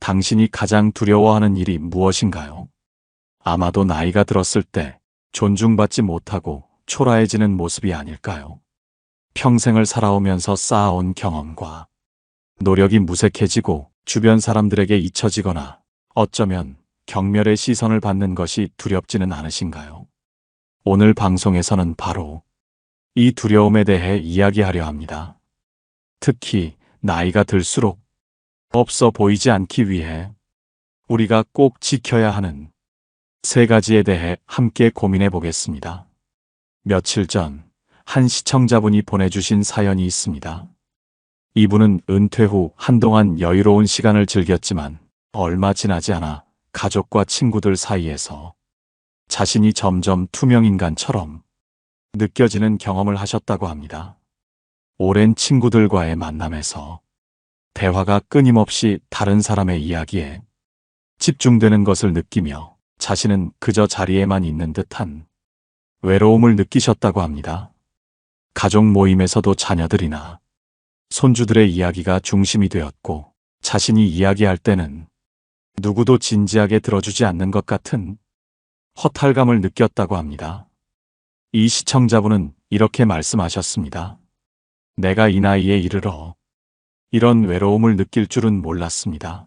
당신이 가장 두려워하는 일이 무엇인가요? 아마도 나이가 들었을 때 존중받지 못하고 초라해지는 모습이 아닐까요? 평생을 살아오면서 쌓아온 경험과 노력이 무색해지고 주변 사람들에게 잊혀지거나 어쩌면 경멸의 시선을 받는 것이 두렵지는 않으신가요? 오늘 방송에서는 바로 이 두려움에 대해 이야기하려 합니다. 특히 나이가 들수록 없어 보이지 않기 위해 우리가 꼭 지켜야 하는 세 가지에 대해 함께 고민해 보겠습니다. 며칠 전 한 시청자분이 보내주신 사연이 있습니다. 이분은 은퇴 후 한동안 여유로운 시간을 즐겼지만 얼마 지나지 않아 가족과 친구들 사이에서 자신이 점점 투명인간처럼 느껴지는 경험을 하셨다고 합니다. 오랜 친구들과의 만남에서 대화가 끊임없이 다른 사람의 이야기에 집중되는 것을 느끼며 자신은 그저 자리에만 있는 듯한 외로움을 느끼셨다고 합니다. 가족 모임에서도 자녀들이나 손주들의 이야기가 중심이 되었고 자신이 이야기할 때는 누구도 진지하게 들어주지 않는 것 같은 허탈감을 느꼈다고 합니다. 이 시청자분은 이렇게 말씀하셨습니다. 내가 이 나이에 이르러 이런 외로움을 느낄 줄은 몰랐습니다.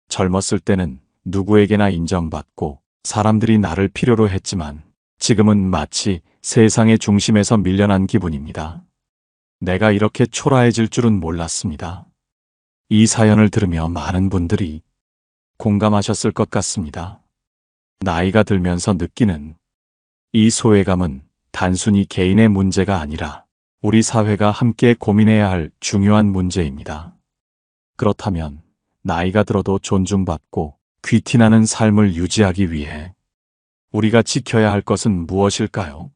젊었을 때는 누구에게나 인정받고 사람들이 나를 필요로 했지만 지금은 마치 세상의 중심에서 밀려난 기분입니다. 내가 이렇게 초라해질 줄은 몰랐습니다. 이 사연을 들으며 많은 분들이 공감하셨을 것 같습니다. 나이가 들면서 느끼는 이 소외감은 단순히 개인의 문제가 아니라 우리 사회가 함께 고민해야 할 중요한 문제입니다. 그렇다면 나이가 들어도 존중받고 귀티나는 삶을 유지하기 위해 우리가 지켜야 할 것은 무엇일까요?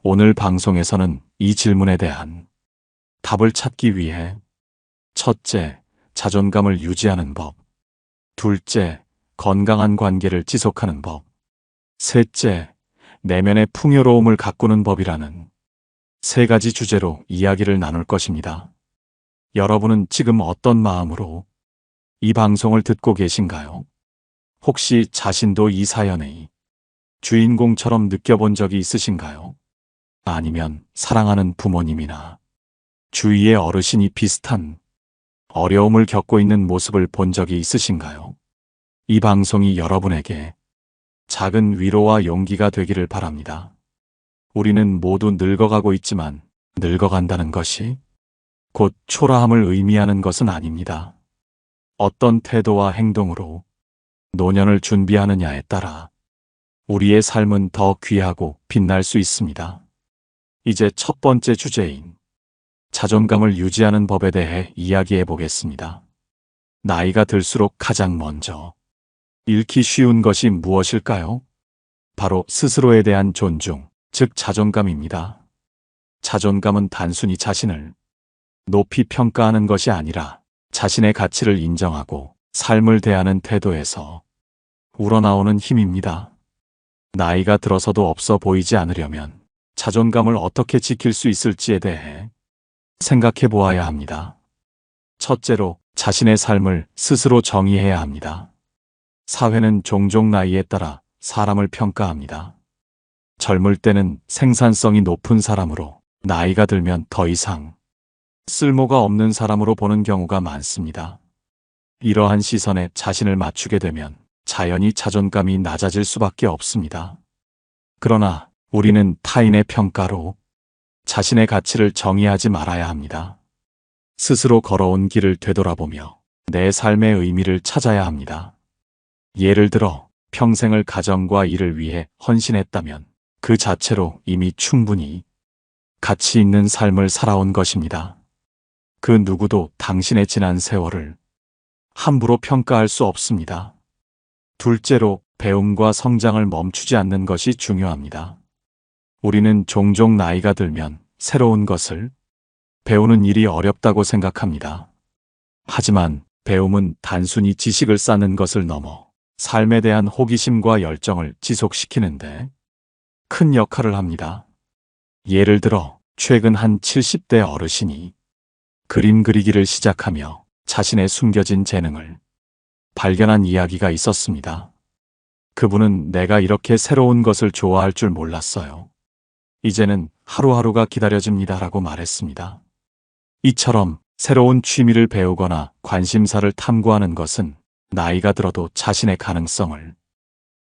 오늘 방송에서는 이 질문에 대한 답을 찾기 위해 첫째, 자존감을 유지하는 법, 둘째, 건강한 관계를 지속하는 법, 셋째, 내면의 풍요로움을 가꾸는 법이라는 세 가지 주제로 이야기를 나눌 것입니다. 여러분은 지금 어떤 마음으로 이 방송을 듣고 계신가요? 혹시 자신도 이 사연의 주인공처럼 느껴본 적이 있으신가요? 아니면 사랑하는 부모님이나 주위의 어르신이 비슷한 어려움을 겪고 있는 모습을 본 적이 있으신가요? 이 방송이 여러분에게 작은 위로와 용기가 되기를 바랍니다. 우리는 모두 늙어가고 있지만 늙어간다는 것이 곧 초라함을 의미하는 것은 아닙니다. 어떤 태도와 행동으로 노년을 준비하느냐에 따라 우리의 삶은 더 귀하고 빛날 수 있습니다. 이제 첫 번째 주제인 자존감을 유지하는 법에 대해 이야기해 보겠습니다. 나이가 들수록 가장 먼저 잃기 쉬운 것이 무엇일까요? 바로 스스로에 대한 존중, 즉 자존감입니다. 자존감은 단순히 자신을 높이 평가하는 것이 아니라 자신의 가치를 인정하고 삶을 대하는 태도에서 우러나오는 힘입니다. 나이가 들어서도 없어 보이지 않으려면 자존감을 어떻게 지킬 수 있을지에 대해 생각해 보아야 합니다. 첫째로, 자신의 삶을 스스로 정의해야 합니다. 사회는 종종 나이에 따라 사람을 평가합니다. 젊을 때는 생산성이 높은 사람으로, 나이가 들면 더 이상 쓸모가 없는 사람으로 보는 경우가 많습니다. 이러한 시선에 자신을 맞추게 되면 자연히 자존감이 낮아질 수밖에 없습니다. 그러나 우리는 타인의 평가로 자신의 가치를 정의하지 말아야 합니다. 스스로 걸어온 길을 되돌아보며 내 삶의 의미를 찾아야 합니다. 예를 들어 평생을 가정과 일을 위해 헌신했다면 그 자체로 이미 충분히 가치 있는 삶을 살아온 것입니다. 그 누구도 당신의 지난 세월을 함부로 평가할 수 없습니다. 둘째로, 배움과 성장을 멈추지 않는 것이 중요합니다. 우리는 종종 나이가 들면 새로운 것을 배우는 일이 어렵다고 생각합니다. 하지만 배움은 단순히 지식을 쌓는 것을 넘어 삶에 대한 호기심과 열정을 지속시키는데 큰 역할을 합니다. 예를 들어 최근 한 70대 어르신이 그림 그리기를 시작하며 자신의 숨겨진 재능을 발견한 이야기가 있었습니다. 그분은 내가 이렇게 새로운 것을 좋아할 줄 몰랐어요. 이제는 하루하루가 기다려집니다라고 말했습니다. 이처럼 새로운 취미를 배우거나 관심사를 탐구하는 것은 나이가 들어도 자신의 가능성을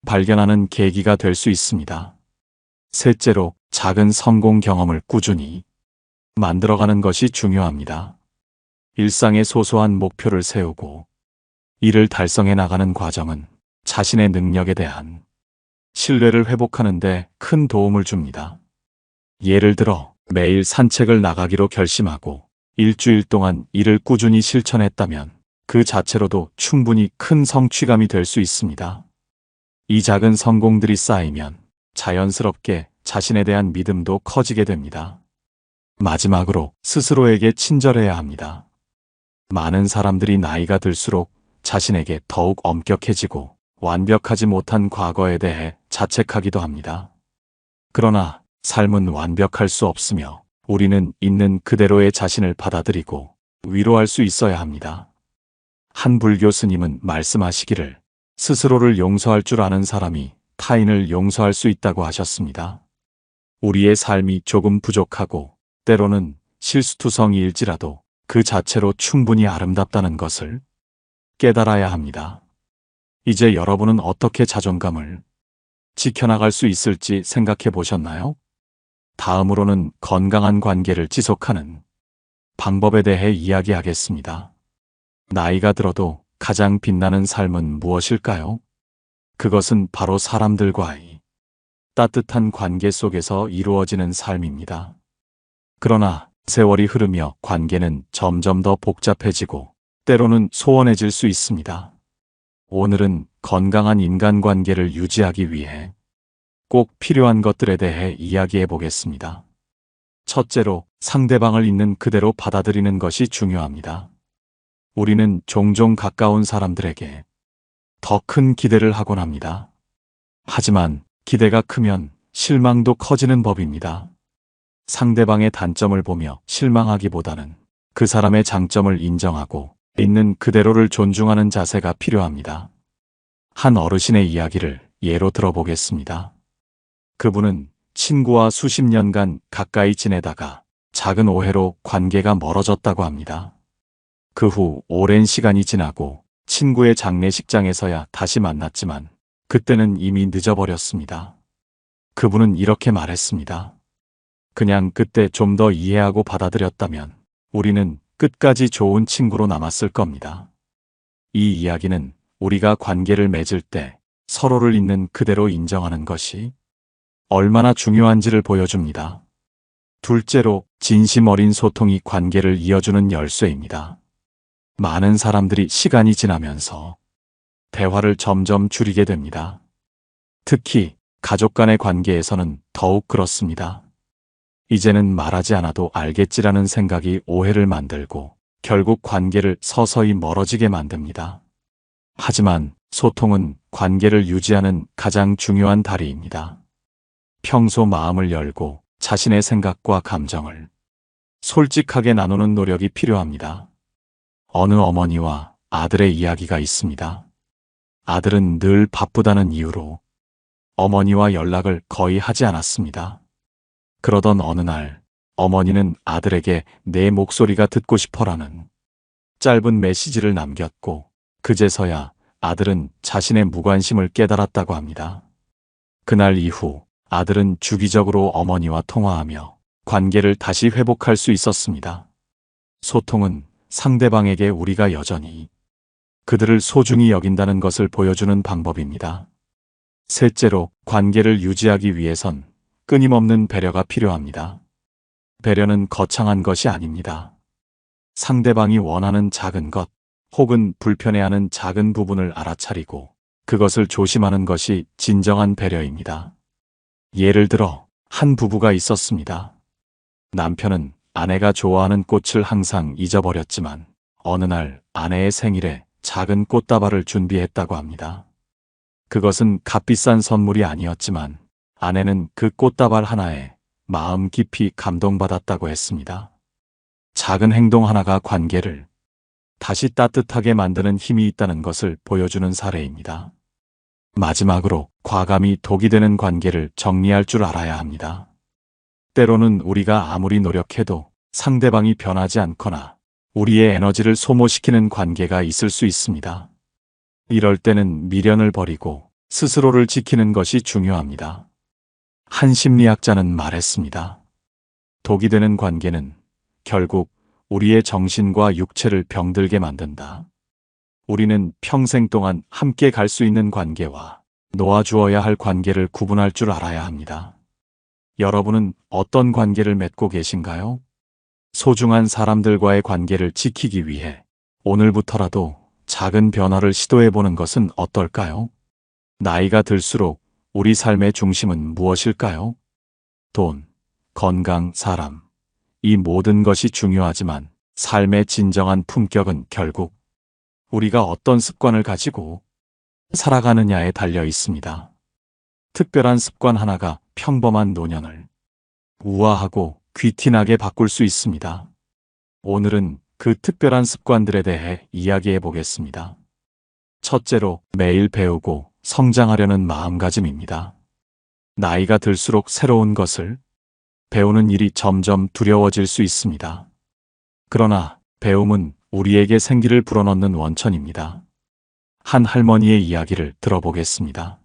발견하는 계기가 될 수 있습니다. 셋째로, 작은 성공 경험을 꾸준히 만들어가는 것이 중요합니다. 일상의 소소한 목표를 세우고 이를 달성해 나가는 과정은 자신의 능력에 대한 신뢰를 회복하는 데 큰 도움을 줍니다. 예를 들어 매일 산책을 나가기로 결심하고 일주일 동안 이를 꾸준히 실천했다면 그 자체로도 충분히 큰 성취감이 될 수 있습니다. 이 작은 성공들이 쌓이면 자연스럽게 자신에 대한 믿음도 커지게 됩니다. 마지막으로 스스로에게 친절해야 합니다. 많은 사람들이 나이가 들수록 자신에게 더욱 엄격해지고 완벽하지 못한 과거에 대해 자책하기도 합니다. 그러나 삶은 완벽할 수 없으며 우리는 있는 그대로의 자신을 받아들이고 위로할 수 있어야 합니다. 한 불교 스님은 말씀하시기를 스스로를 용서할 줄 아는 사람이 타인을 용서할 수 있다고 하셨습니다. 우리의 삶이 조금 부족하고 때로는 실수투성이일지라도 그 자체로 충분히 아름답다는 것을 깨달아야 합니다. 이제 여러분은 어떻게 자존감을 지켜나갈 수 있을지 생각해 보셨나요? 다음으로는 건강한 관계를 지속하는 방법에 대해 이야기하겠습니다. 나이가 들어도 가장 빛나는 삶은 무엇일까요? 그것은 바로 사람들과의 따뜻한 관계 속에서 이루어지는 삶입니다. 그러나 세월이 흐르며 관계는 점점 더 복잡해지고 때로는 소원해질 수 있습니다. 오늘은 건강한 인간관계를 유지하기 위해 꼭 필요한 것들에 대해 이야기해 보겠습니다. 첫째로, 상대방을 있는 그대로 받아들이는 것이 중요합니다. 우리는 종종 가까운 사람들에게 더 큰 기대를 하곤 합니다. 하지만 기대가 크면 실망도 커지는 법입니다. 상대방의 단점을 보며 실망하기보다는 그 사람의 장점을 인정하고 있는 그대로를 존중하는 자세가 필요합니다. 한 어르신의 이야기를 예로 들어보겠습니다. 그분은 친구와 수십 년간 가까이 지내다가 작은 오해로 관계가 멀어졌다고 합니다. 그 후 오랜 시간이 지나고 친구의 장례식장에서야 다시 만났지만 그때는 이미 늦어버렸습니다. 그분은 이렇게 말했습니다. 그냥 그때 좀 더 이해하고 받아들였다면 우리는 끝까지 좋은 친구로 남았을 겁니다. 이 이야기는 우리가 관계를 맺을 때 서로를 있는 그대로 인정하는 것이 얼마나 중요한지를 보여줍니다. 둘째로, 진심 어린 소통이 관계를 이어주는 열쇠입니다. 많은 사람들이 시간이 지나면서 대화를 점점 줄이게 됩니다. 특히 가족 간의 관계에서는 더욱 그렇습니다. 이제는 말하지 않아도 알겠지라는 생각이 오해를 만들고 결국 관계를 서서히 멀어지게 만듭니다. 하지만 소통은 관계를 유지하는 가장 중요한 다리입니다. 평소 마음을 열고 자신의 생각과 감정을 솔직하게 나누는 노력이 필요합니다. 어느 어머니와 아들의 이야기가 있습니다. 아들은 늘 바쁘다는 이유로 어머니와 연락을 거의 하지 않았습니다. 그러던 어느 날 어머니는 아들에게 내 목소리가 듣고 싶어라는 짧은 메시지를 남겼고 그제서야 아들은 자신의 무관심을 깨달았다고 합니다. 그날 이후 아들은 주기적으로 어머니와 통화하며 관계를 다시 회복할 수 있었습니다. 소통은 상대방에게 우리가 여전히 그들을 소중히 여긴다는 것을 보여주는 방법입니다. 셋째로, 관계를 유지하기 위해선 끊임없는 배려가 필요합니다. 배려는 거창한 것이 아닙니다. 상대방이 원하는 작은 것 혹은 불편해하는 작은 부분을 알아차리고 그것을 조심하는 것이 진정한 배려입니다. 예를 들어 한 부부가 있었습니다. 남편은 아내가 좋아하는 꽃을 항상 잊어버렸지만 어느 날 아내의 생일에 작은 꽃다발을 준비했다고 합니다. 그것은 값비싼 선물이 아니었지만 아내는 그 꽃다발 하나에 마음 깊이 감동받았다고 했습니다. 작은 행동 하나가 관계를 다시 따뜻하게 만드는 힘이 있다는 것을 보여주는 사례입니다. 마지막으로 과감히 독이 되는 관계를 정리할 줄 알아야 합니다. 때로는 우리가 아무리 노력해도 상대방이 변하지 않거나 우리의 에너지를 소모시키는 관계가 있을 수 있습니다. 이럴 때는 미련을 버리고 스스로를 지키는 것이 중요합니다. 한 심리학자는 말했습니다. 독이 되는 관계는 결국 우리의 정신과 육체를 병들게 만든다. 우리는 평생 동안 함께 갈 수 있는 관계와 놓아주어야 할 관계를 구분할 줄 알아야 합니다. 여러분은 어떤 관계를 맺고 계신가요? 소중한 사람들과의 관계를 지키기 위해 오늘부터라도 작은 변화를 시도해보는 것은 어떨까요? 나이가 들수록 우리 삶의 중심은 무엇일까요? 돈, 건강, 사람. 이 모든 것이 중요하지만 삶의 진정한 품격은 결국 우리가 어떤 습관을 가지고 살아가느냐에 달려 있습니다. 특별한 습관 하나가 평범한 노년을 우아하고 귀티나게 바꿀 수 있습니다. 오늘은 그 특별한 습관들에 대해 이야기해 보겠습니다. 첫째로, 매일 배우고 성장하려는 마음가짐입니다. 나이가 들수록 새로운 것을 배우는 일이 점점 두려워질 수 있습니다. 그러나 배움은 우리에게 생기를 불어넣는 원천입니다. 한 할머니의 이야기를 들어보겠습니다.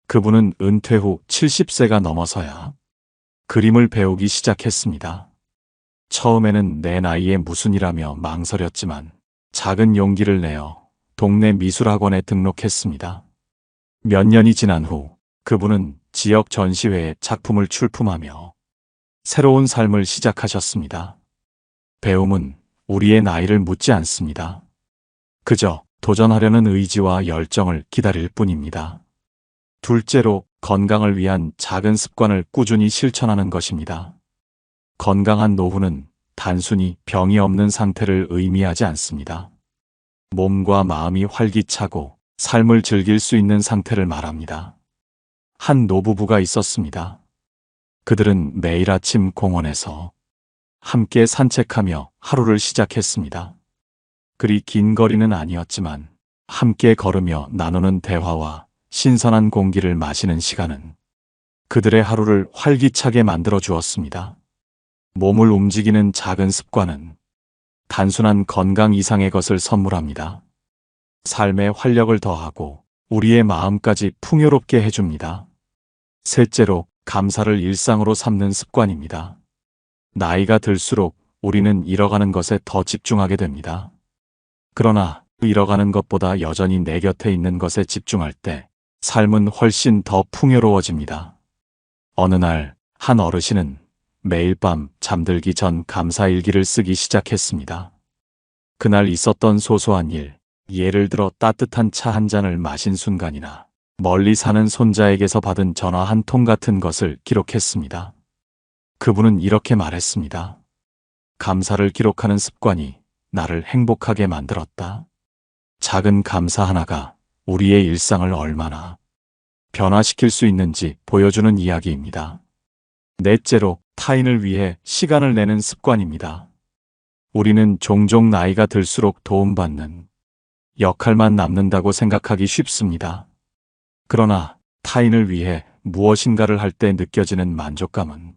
그분은 은퇴 후 70세가 넘어서야 그림을 배우기 시작했습니다. 처음에는 내 나이에 무슨 일하며 망설였지만 작은 용기를 내어 동네 미술학원에 등록했습니다. 몇 년이 지난 후 그분은 지역 전시회에 작품을 출품하며 새로운 삶을 시작하셨습니다. 배움은 우리의 나이를 묻지 않습니다. 그저 도전하려는 의지와 열정을 기다릴 뿐입니다. 둘째로, 건강을 위한 작은 습관을 꾸준히 실천하는 것입니다. 건강한 노후는 단순히 병이 없는 상태를 의미하지 않습니다. 몸과 마음이 활기차고 삶을 즐길 수 있는 상태를 말합니다. 한 노부부가 있었습니다. 그들은 매일 아침 공원에서 함께 산책하며 하루를 시작했습니다. 그리 긴 거리는 아니었지만 함께 걸으며 나누는 대화와 신선한 공기를 마시는 시간은 그들의 하루를 활기차게 만들어 주었습니다. 몸을 움직이는 작은 습관은 단순한 건강 이상의 것을 선물합니다. 삶에 활력을 더하고 우리의 마음까지 풍요롭게 해줍니다. 셋째로, 감사를 일상으로 삼는 습관입니다. 나이가 들수록 우리는 잃어가는 것에 더 집중하게 됩니다. 그러나 잃어가는 것보다 여전히 내 곁에 있는 것에 집중할 때 삶은 훨씬 더 풍요로워집니다. 어느 날 한 어르신은 매일 밤 잠들기 전 감사일기를 쓰기 시작했습니다. 그날 있었던 소소한 일, 예를 들어 따뜻한 차 한 잔을 마신 순간이나 멀리 사는 손자에게서 받은 전화 한 통 같은 것을 기록했습니다. 그분은 이렇게 말했습니다. 감사를 기록하는 습관이 나를 행복하게 만들었다. 작은 감사 하나가 우리의 일상을 얼마나 변화시킬 수 있는지 보여주는 이야기입니다. 넷째로, 타인을 위해 시간을 내는 습관입니다. 우리는 종종 나이가 들수록 도움받는 역할만 남는다고 생각하기 쉽습니다. 그러나 타인을 위해 무엇인가를 할 때 느껴지는 만족감은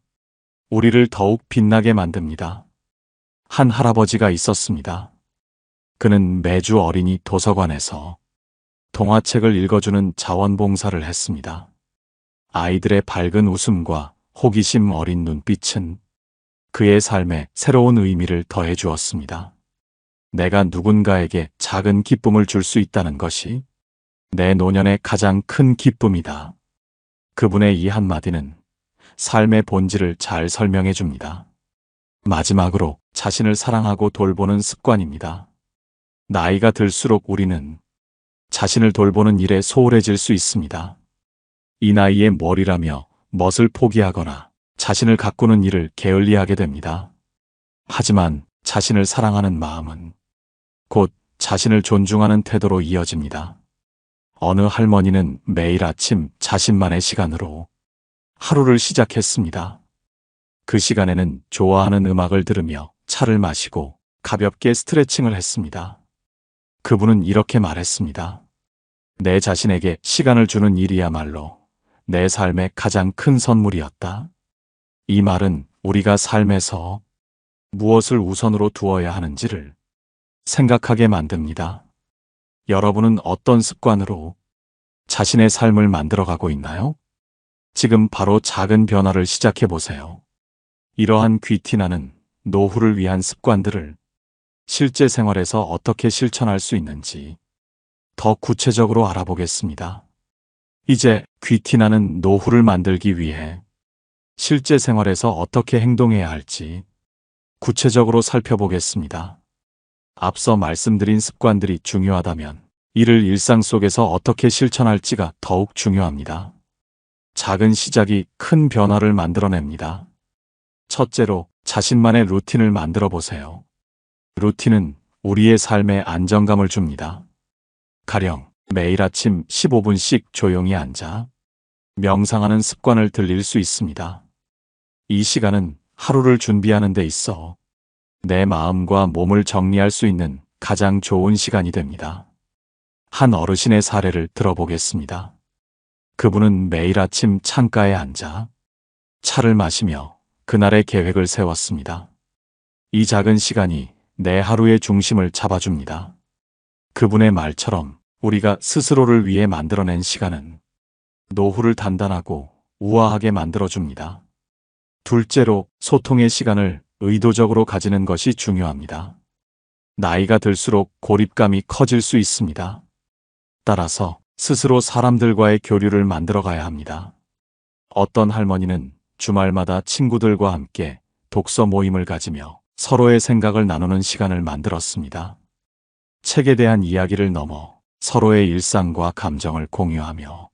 우리를 더욱 빛나게 만듭니다. 한 할아버지가 있었습니다. 그는 매주 어린이 도서관에서 동화책을 읽어주는 자원봉사를 했습니다. 아이들의 밝은 웃음과 호기심 어린 눈빛은 그의 삶에 새로운 의미를 더해 주었습니다. 내가 누군가에게 작은 기쁨을 줄 수 있다는 것이 내 노년의 가장 큰 기쁨이다. 그분의 이 한마디는 삶의 본질을 잘 설명해 줍니다. 마지막으로, 자신을 사랑하고 돌보는 습관입니다. 나이가 들수록 우리는 자신을 돌보는 일에 소홀해질 수 있습니다. 이 나이에 뭘이라며 멋을 포기하거나 자신을 가꾸는 일을 게을리하게 됩니다. 하지만 자신을 사랑하는 마음은 곧 자신을 존중하는 태도로 이어집니다. 어느 할머니는 매일 아침 자신만의 시간으로 하루를 시작했습니다. 그 시간에는 좋아하는 음악을 들으며 차를 마시고 가볍게 스트레칭을 했습니다. 그분은 이렇게 말했습니다. 내 자신에게 시간을 주는 일이야말로 내 삶의 가장 큰 선물이었다. 이 말은 우리가 삶에서 무엇을 우선으로 두어야 하는지를 생각하게 만듭니다. 여러분은 어떤 습관으로 자신의 삶을 만들어가고 있나요? 지금 바로 작은 변화를 시작해 보세요. 이러한 귀티나는 노후를 위한 습관들을 실제 생활에서 어떻게 실천할 수 있는지 더 구체적으로 알아보겠습니다. 이제 귀티나는 노후를 만들기 위해 실제 생활에서 어떻게 행동해야 할지 구체적으로 살펴보겠습니다. 앞서 말씀드린 습관들이 중요하다면 이를 일상 속에서 어떻게 실천할지가 더욱 중요합니다. 작은 시작이 큰 변화를 만들어냅니다. 첫째로 자신만의 루틴을 만들어 보세요. 루틴은 우리의 삶에 안정감을 줍니다. 가령 매일 아침 15분씩 조용히 앉아 명상하는 습관을 들일 수 있습니다. 이 시간은 하루를 준비하는 데 있어 내 마음과 몸을 정리할 수 있는 가장 좋은 시간이 됩니다. 한 어르신의 사례를 들어보겠습니다. 그분은 매일 아침 창가에 앉아 차를 마시며 그날의 계획을 세웠습니다. 이 작은 시간이 내 하루의 중심을 잡아줍니다. 그분의 말처럼 우리가 스스로를 위해 만들어낸 시간은 노후를 단단하고 우아하게 만들어줍니다. 둘째로 소통의 시간을 의도적으로 가지는 것이 중요합니다. 나이가 들수록 고립감이 커질 수 있습니다. 따라서 스스로 사람들과의 교류를 만들어가야 합니다. 어떤 할머니는 주말마다 친구들과 함께 독서 모임을 가지며 서로의 생각을 나누는 시간을 만들었습니다. 책에 대한 이야기를 넘어 서로의 일상과 감정을 공유하며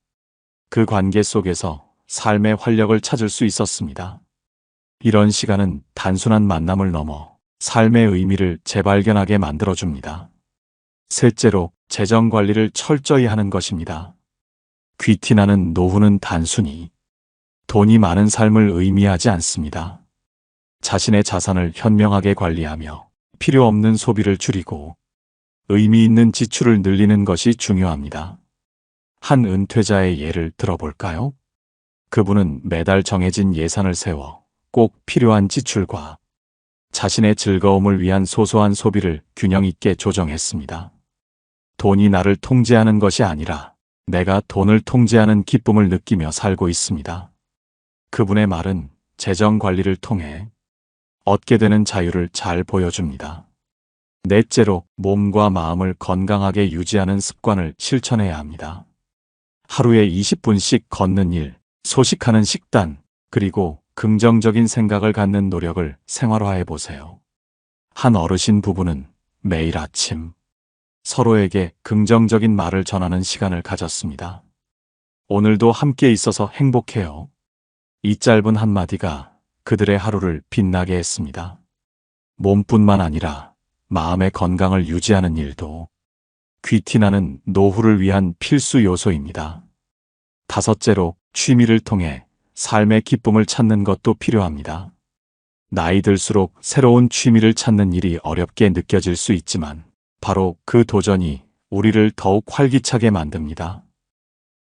그 관계 속에서 삶의 활력을 찾을 수 있었습니다. 이런 시간은 단순한 만남을 넘어 삶의 의미를 재발견하게 만들어줍니다. 셋째로 재정 관리를 철저히 하는 것입니다. 귀티나는 노후는 단순히 돈이 많은 삶을 의미하지 않습니다. 자신의 자산을 현명하게 관리하며 필요 없는 소비를 줄이고 의미 있는 지출을 늘리는 것이 중요합니다. 한 은퇴자의 예를 들어볼까요? 그분은 매달 정해진 예산을 세워 꼭 필요한 지출과 자신의 즐거움을 위한 소소한 소비를 균형 있게 조정했습니다. 돈이 나를 통제하는 것이 아니라 내가 돈을 통제하는 기쁨을 느끼며 살고 있습니다. 그분의 말은 재정 관리를 통해 얻게 되는 자유를 잘 보여줍니다. 넷째로 몸과 마음을 건강하게 유지하는 습관을 실천해야 합니다. 하루에 20분씩 걷는 일, 소식하는 식단, 그리고 긍정적인 생각을 갖는 노력을 생활화해 보세요. 한 어르신 부부는 매일 아침 서로에게 긍정적인 말을 전하는 시간을 가졌습니다. 오늘도 함께 있어서 행복해요. 이 짧은 한마디가 그들의 하루를 빛나게 했습니다. 몸뿐만 아니라 마음의 건강을 유지하는 일도 귀티나는 노후를 위한 필수 요소입니다. 다섯째로 취미를 통해 삶의 기쁨을 찾는 것도 필요합니다. 나이 들수록 새로운 취미를 찾는 일이 어렵게 느껴질 수 있지만 바로 그 도전이 우리를 더욱 활기차게 만듭니다.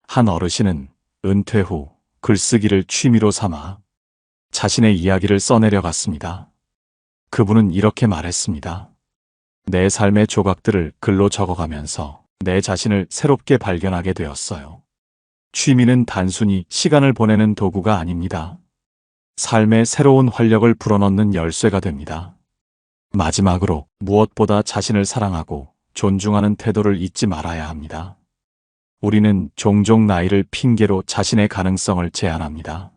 한 어르신은 은퇴 후 글쓰기를 취미로 삼아 자신의 이야기를 써내려갔습니다. 그분은 이렇게 말했습니다. 내 삶의 조각들을 글로 적어가면서 내 자신을 새롭게 발견하게 되었어요. 취미는 단순히 시간을 보내는 도구가 아닙니다. 삶에 새로운 활력을 불어넣는 열쇠가 됩니다. 마지막으로 무엇보다 자신을 사랑하고 존중하는 태도를 잊지 말아야 합니다. 우리는 종종 나이를 핑계로 자신의 가능성을 제한합니다.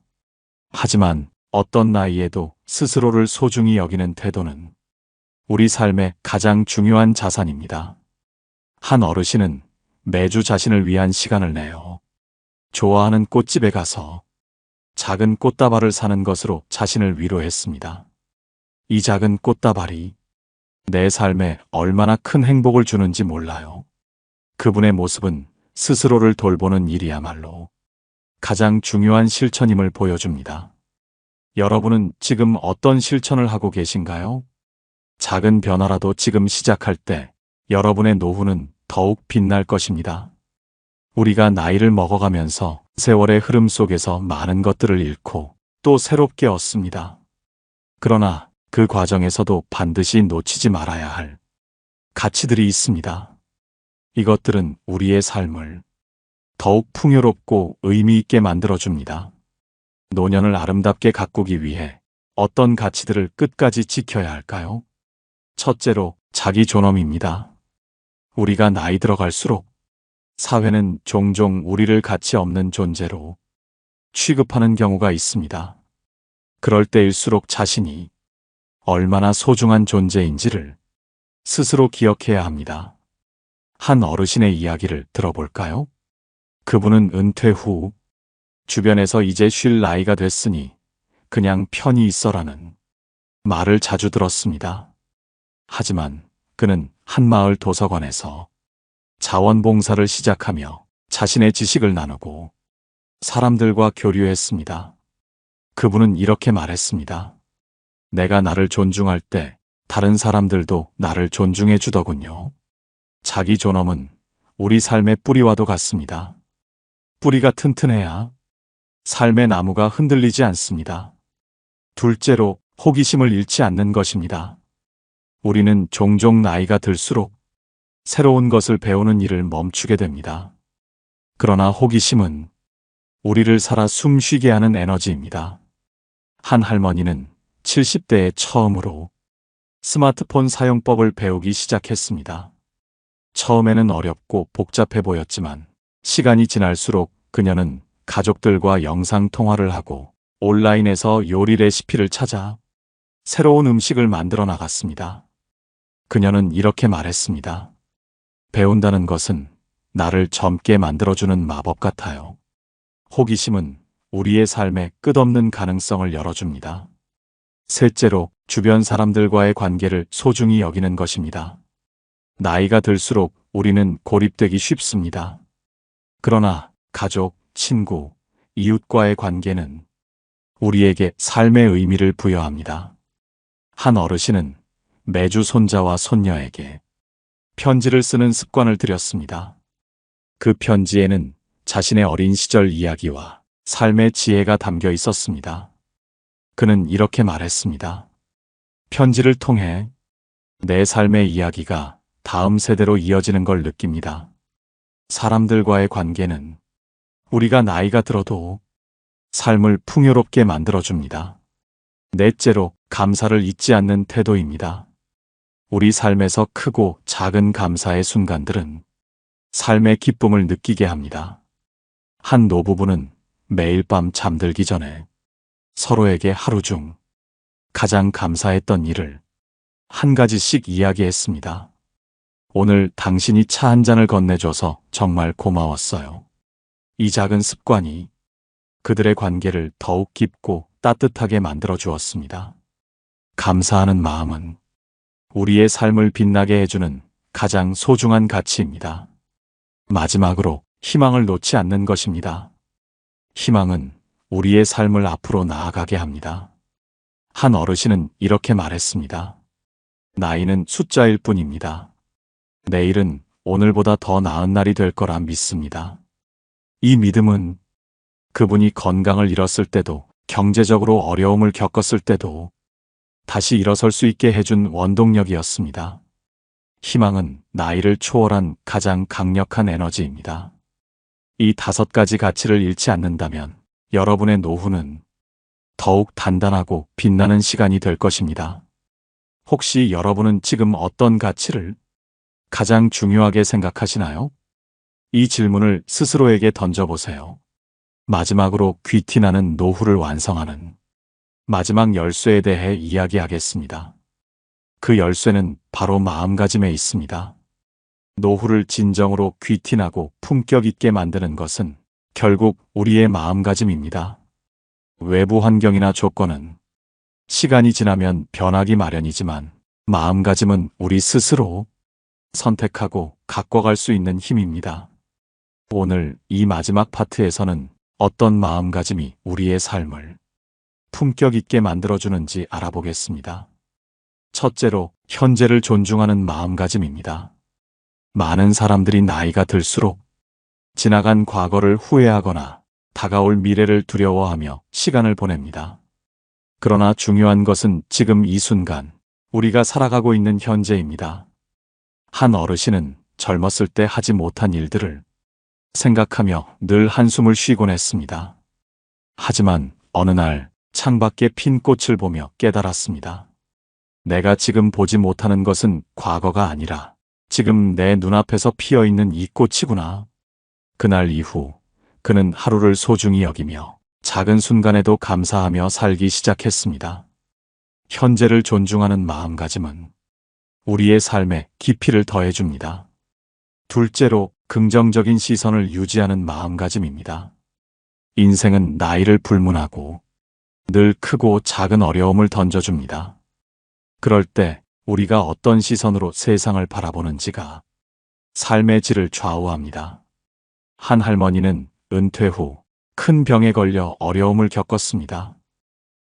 하지만 어떤 나이에도 스스로를 소중히 여기는 태도는 우리 삶의 가장 중요한 자산입니다. 한 어르신은 매주 자신을 위한 시간을 내어 좋아하는 꽃집에 가서 작은 꽃다발을 사는 것으로 자신을 위로했습니다. 이 작은 꽃다발이 내 삶에 얼마나 큰 행복을 주는지 몰라요. 그분의 모습은 스스로를 돌보는 일이야말로 가장 중요한 실천임을 보여줍니다. 여러분은 지금 어떤 실천을 하고 계신가요? 작은 변화라도 지금 시작할 때 여러분의 노후는 더욱 빛날 것입니다. 우리가 나이를 먹어가면서 세월의 흐름 속에서 많은 것들을 잃고 또 새롭게 얻습니다. 그러나 그 과정에서도 반드시 놓치지 말아야 할 가치들이 있습니다. 이것들은 우리의 삶을 더욱 풍요롭고 의미 있게 만들어줍니다. 노년을 아름답게 가꾸기 위해 어떤 가치들을 끝까지 지켜야 할까요? 첫째로 자기 존엄입니다. 우리가 나이 들어갈수록 사회는 종종 우리를 가치 없는 존재로 취급하는 경우가 있습니다. 그럴 때일수록 자신이 얼마나 소중한 존재인지를 스스로 기억해야 합니다. 한 어르신의 이야기를 들어볼까요? 그분은 은퇴 후 주변에서 이제 쉴 나이가 됐으니 그냥 편히 있어라는 말을 자주 들었습니다. 하지만 그는 한마을 도서관에서 자원봉사를 시작하며 자신의 지식을 나누고 사람들과 교류했습니다. 그분은 이렇게 말했습니다. 내가 나를 존중할 때 다른 사람들도 나를 존중해 주더군요. 자기 존엄은 우리 삶의 뿌리와도 같습니다. 뿌리가 튼튼해야 삶의 나무가 흔들리지 않습니다. 둘째로 호기심을 잃지 않는 것입니다. 우리는 종종 나이가 들수록 새로운 것을 배우는 일을 멈추게 됩니다. 그러나 호기심은 우리를 살아 숨쉬게 하는 에너지입니다. 한 할머니는 70대에 처음으로 스마트폰 사용법을 배우기 시작했습니다. 처음에는 어렵고 복잡해 보였지만 시간이 지날수록 그녀는 가족들과 영상 통화를 하고 온라인에서 요리 레시피를 찾아 새로운 음식을 만들어 나갔습니다. 그녀는 이렇게 말했습니다. 배운다는 것은 나를 젊게 만들어주는 마법 같아요. 호기심은 우리의 삶에 끝없는 가능성을 열어줍니다. 셋째로 주변 사람들과의 관계를 소중히 여기는 것입니다. 나이가 들수록 우리는 고립되기 쉽습니다. 그러나 가족, 친구, 이웃과의 관계는 우리에게 삶의 의미를 부여합니다. 한 어르신은 매주 손자와 손녀에게 편지를 쓰는 습관을 들였습니다. 그 편지에는 자신의 어린 시절 이야기와 삶의 지혜가 담겨 있었습니다. 그는 이렇게 말했습니다. 편지를 통해 내 삶의 이야기가 다음 세대로 이어지는 걸 느낍니다. 사람들과의 관계는 우리가 나이가 들어도 삶을 풍요롭게 만들어줍니다. 넷째로 감사를 잊지 않는 태도입니다. 우리 삶에서 크고 작은 감사의 순간들은 삶의 기쁨을 느끼게 합니다. 한 노부부는 매일 밤 잠들기 전에 서로에게 하루 중 가장 감사했던 일을 한 가지씩 이야기했습니다. 오늘 당신이 차 한 잔을 건네줘서 정말 고마웠어요. 이 작은 습관이 그들의 관계를 더욱 깊고 따뜻하게 만들어 주었습니다. 감사하는 마음은 우리의 삶을 빛나게 해주는 가장 소중한 가치입니다. 마지막으로 희망을 놓지 않는 것입니다. 희망은 우리의 삶을 앞으로 나아가게 합니다. 한 어르신은 이렇게 말했습니다. 나이는 숫자일 뿐입니다. 내일은 오늘보다 더 나은 날이 될 거라 믿습니다. 이 믿음은 그분이 건강을 잃었을 때도, 경제적으로 어려움을 겪었을 때도 다시 일어설 수 있게 해준 원동력이었습니다. 희망은 나이를 초월한 가장 강력한 에너지입니다. 이 5가지 가치를 잃지 않는다면 여러분의 노후는 더욱 단단하고 빛나는 시간이 될 것입니다. 혹시 여러분은 지금 어떤 가치를 가장 중요하게 생각하시나요? 이 질문을 스스로에게 던져보세요. 마지막으로 귀티나는 노후를 완성하는 마지막 열쇠에 대해 이야기하겠습니다. 그 열쇠는 바로 마음가짐에 있습니다. 노후를 진정으로 귀티나고 품격 있게 만드는 것은 결국 우리의 마음가짐입니다. 외부 환경이나 조건은 시간이 지나면 변하기 마련이지만 마음가짐은 우리 스스로 선택하고 가꿔갈 수 있는 힘입니다. 오늘 이 마지막 파트에서는 어떤 마음가짐이 우리의 삶을 품격 있게 만들어주는지 알아보겠습니다. 첫째로 현재를 존중하는 마음가짐입니다. 많은 사람들이 나이가 들수록 지나간 과거를 후회하거나 다가올 미래를 두려워하며 시간을 보냅니다. 그러나 중요한 것은 지금 이 순간 우리가 살아가고 있는 현재입니다. 한 어르신은 젊었을 때 하지 못한 일들을 생각하며 늘 한숨을 쉬곤 했습니다. 하지만 어느 날 창밖에 핀 꽃을 보며 깨달았습니다. 내가 지금 보지 못하는 것은 과거가 아니라 지금 내 눈앞에서 피어있는 이 꽃이구나. 그날 이후 그는 하루를 소중히 여기며 작은 순간에도 감사하며 살기 시작했습니다. 현재를 존중하는 마음가짐은 우리의 삶에 깊이를 더해줍니다. 둘째로 긍정적인 시선을 유지하는 마음가짐입니다. 인생은 나이를 불문하고 늘 크고 작은 어려움을 던져줍니다. 그럴 때 우리가 어떤 시선으로 세상을 바라보는지가 삶의 질을 좌우합니다. 한 할머니는 은퇴 후 큰 병에 걸려 어려움을 겪었습니다.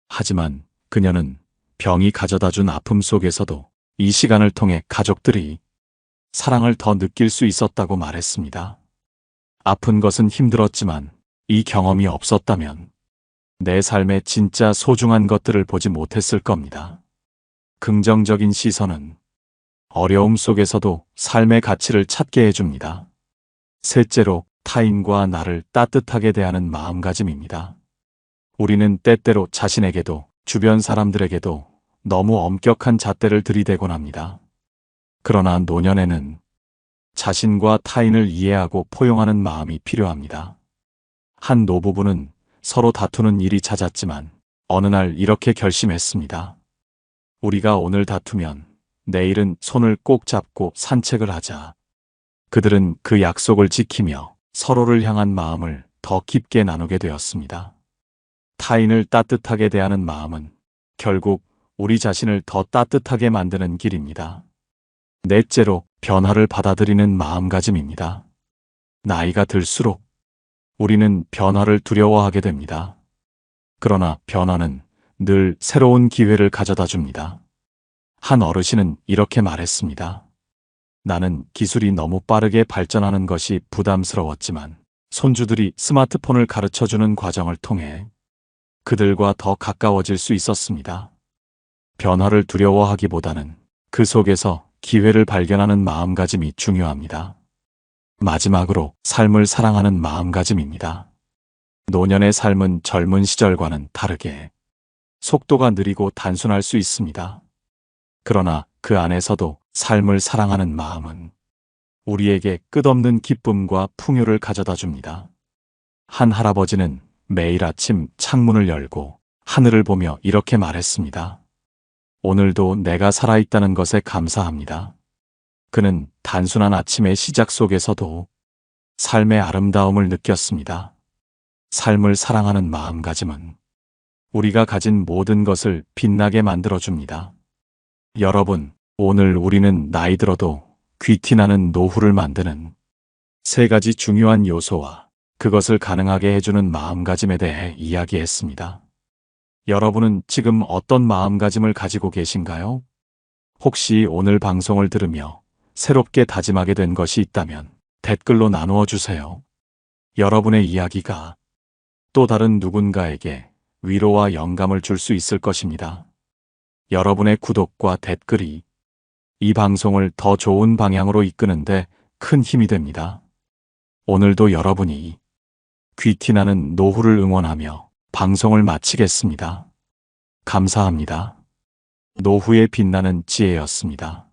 하지만 그녀는 병이 가져다준 아픔 속에서도 이 시간을 통해 가족들이 사랑을 더 느낄 수 있었다고 말했습니다. 아픈 것은 힘들었지만 이 경험이 없었다면 내 삶에 진짜 소중한 것들을 보지 못했을 겁니다. 긍정적인 시선은 어려움 속에서도 삶의 가치를 찾게 해줍니다. 셋째로 타인과 나를 따뜻하게 대하는 마음가짐입니다. 우리는 때때로 자신에게도 주변 사람들에게도 너무 엄격한 잣대를 들이대곤 합니다. 그러나 노년에는 자신과 타인을 이해하고 포용하는 마음이 필요합니다. 한 노부부는 서로 다투는 일이 잦았지만 어느 날 이렇게 결심했습니다. 우리가 오늘 다투면 내일은 손을 꼭 잡고 산책을 하자. 그들은 그 약속을 지키며 서로를 향한 마음을 더 깊게 나누게 되었습니다. 타인을 따뜻하게 대하는 마음은 결국 우리 자신을 더 따뜻하게 만드는 길입니다. 넷째로 변화를 받아들이는 마음가짐입니다. 나이가 들수록 우리는 변화를 두려워하게 됩니다. 그러나 변화는 늘 새로운 기회를 가져다 줍니다. 한 어르신은 이렇게 말했습니다. 나는 기술이 너무 빠르게 발전하는 것이 부담스러웠지만 손주들이 스마트폰을 가르쳐주는 과정을 통해 그들과 더 가까워질 수 있었습니다. 변화를 두려워하기보다는 그 속에서 기회를 발견하는 마음가짐이 중요합니다. 마지막으로 삶을 사랑하는 마음가짐입니다. 노년의 삶은 젊은 시절과는 다르게 속도가 느리고 단순할 수 있습니다. 그러나 그 안에서도 삶을 사랑하는 마음은 우리에게 끝없는 기쁨과 풍요를 가져다 줍니다. 한 할아버지는 매일 아침 창문을 열고 하늘을 보며 이렇게 말했습니다. 오늘도 내가 살아있다는 것에 감사합니다. 그는 단순한 아침의 시작 속에서도 삶의 아름다움을 느꼈습니다. 삶을 사랑하는 마음가짐은 우리가 가진 모든 것을 빛나게 만들어줍니다. 여러분, 오늘 우리는 나이 들어도 귀티나는 노후를 만드는 세 가지 중요한 요소와 그것을 가능하게 해주는 마음가짐에 대해 이야기했습니다. 여러분은 지금 어떤 마음가짐을 가지고 계신가요? 혹시 오늘 방송을 들으며 새롭게 다짐하게 된 것이 있다면 댓글로 나누어 주세요. 여러분의 이야기가 또 다른 누군가에게 위로와 영감을 줄 수 있을 것입니다. 여러분의 구독과 댓글이 이 방송을 더 좋은 방향으로 이끄는데 큰 힘이 됩니다. 오늘도 여러분이 귀티나는 노후를 응원하며 방송을 마치겠습니다. 감사합니다. 노후의 빛나는 지혜였습니다.